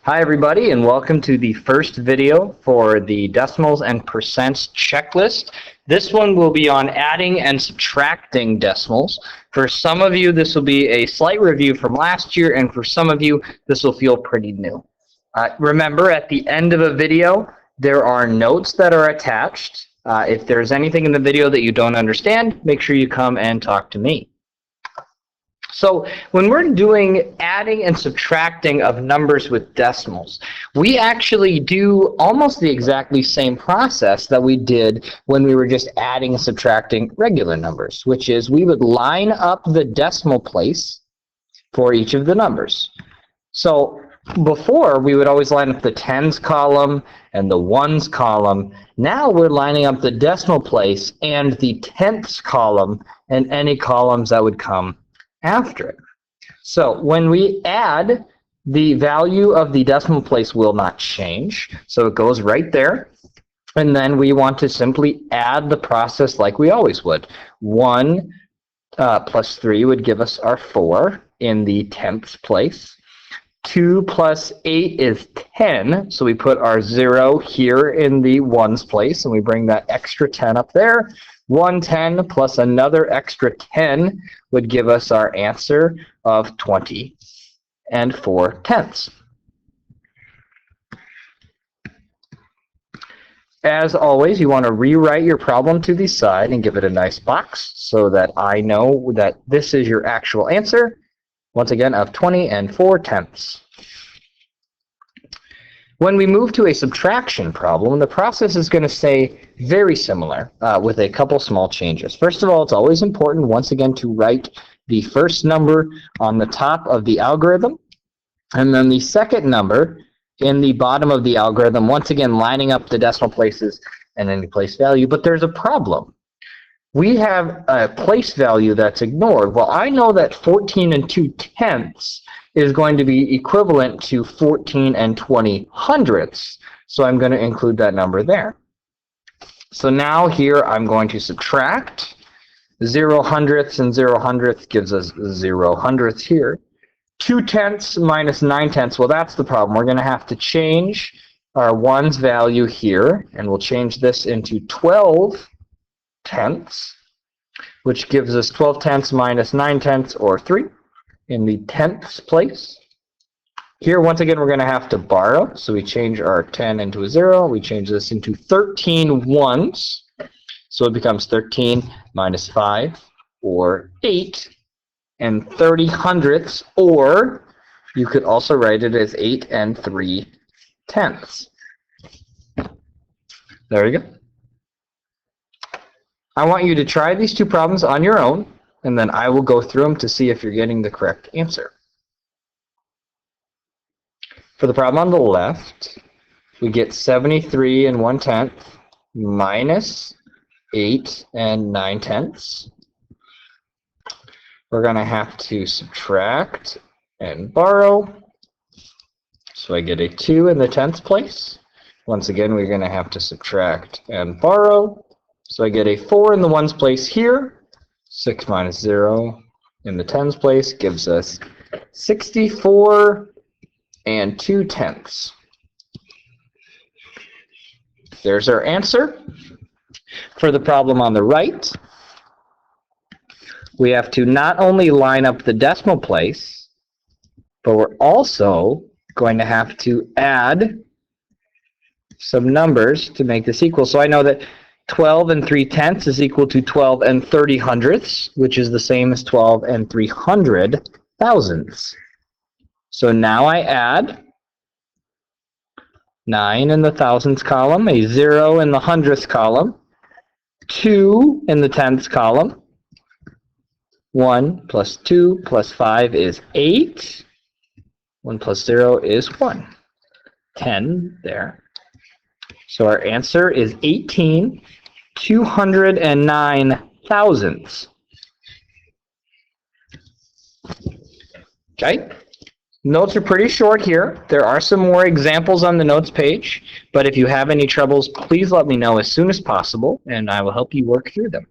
Hi everybody, and welcome to the first video for the decimals and percents checklist. This one will be on adding and subtracting decimals. For some of you, this will be a slight review from last year, and for some of you, this will feel pretty new. Remember, at the end of a video, there are notes that are attached. If there's anything in the video that you don't understand, make sure you come and talk to me. So when we're doing adding and subtracting of numbers with decimals, we actually do almost the exactly same process that we did when we were just adding and subtracting regular numbers, which is we would line up the decimal place for each of the numbers. So before, we would always line up the tens column and the ones column. Now we're lining up the decimal place and the tenths column and any columns that would come after it. So when we add, the value of the decimal place will not change. So it goes right there. And then we want to simply add the process like we always would. 1 plus 3 would give us our 4 in the tenths place. 2 plus 8 is 10. So we put our 0 here in the ones place, and we bring that extra 10 up there. 110 plus another extra 10 would give us our answer of 20 and 4/10. As always, you want to rewrite your problem to the side and give it a nice box so that I know that this is your actual answer, once again, of 20 and 4/10. When we move to a subtraction problem, the process is going to stay very similar with a couple small changes. First of all, it's always important, once again, to write the first number on the top of the algorithm, and then the second number in the bottom of the algorithm, once again, lining up the decimal places and any place value. But there's a problem. We have a place value that's ignored. Well, I know that 14 and 2/10 is going to be equivalent to 14 and 20 hundredths. So I'm going to include that number there. So now here I'm going to subtract 0 hundredths, and 0 hundredths gives us 0 hundredths here. 2/10 minus 9/10, well, that's the problem. We're going to have to change our ones value here, and we'll change this into 12/10, which gives us 12/10 minus 9/10, or 3. In the tenths place. Here, once again, we're going to have to borrow. So we change our 10 into a 0. We change this into 13 ones. So it becomes 13 minus 5, or 8, and 30 hundredths, or you could also write it as 8 and 3/10. There you go. I want you to try these two problems on your own, and then I will go through them to see if you're getting the correct answer. For the problem on the left, we get 73 and 1/10 minus 8 and 9/10. We're going to have to subtract and borrow. So I get a 2 in the tenths place. Once again, we're going to have to subtract and borrow. So I get a 4 in the ones place here. 6 minus 0 in the tens place gives us 64 and 2/10. There's our answer. For the problem on the right, we have to not only line up the decimal place, but we're also going to have to add some numbers to make this equal. So I know that 12 and 3/10 is equal to 12 and 30 hundredths, which is the same as 12 and 300 thousandths. So now I add 9 in the thousandths column, a 0 in the hundredths column, 2 in the tenths column. 1 plus 2 plus 5 is 8. 1 plus 0 is 1. 10 there. So our answer is 18 209 thousandths. Okay. Notes are pretty short here. There are some more examples on the notes page, but if you have any troubles, please let me know as soon as possible, and I will help you work through them.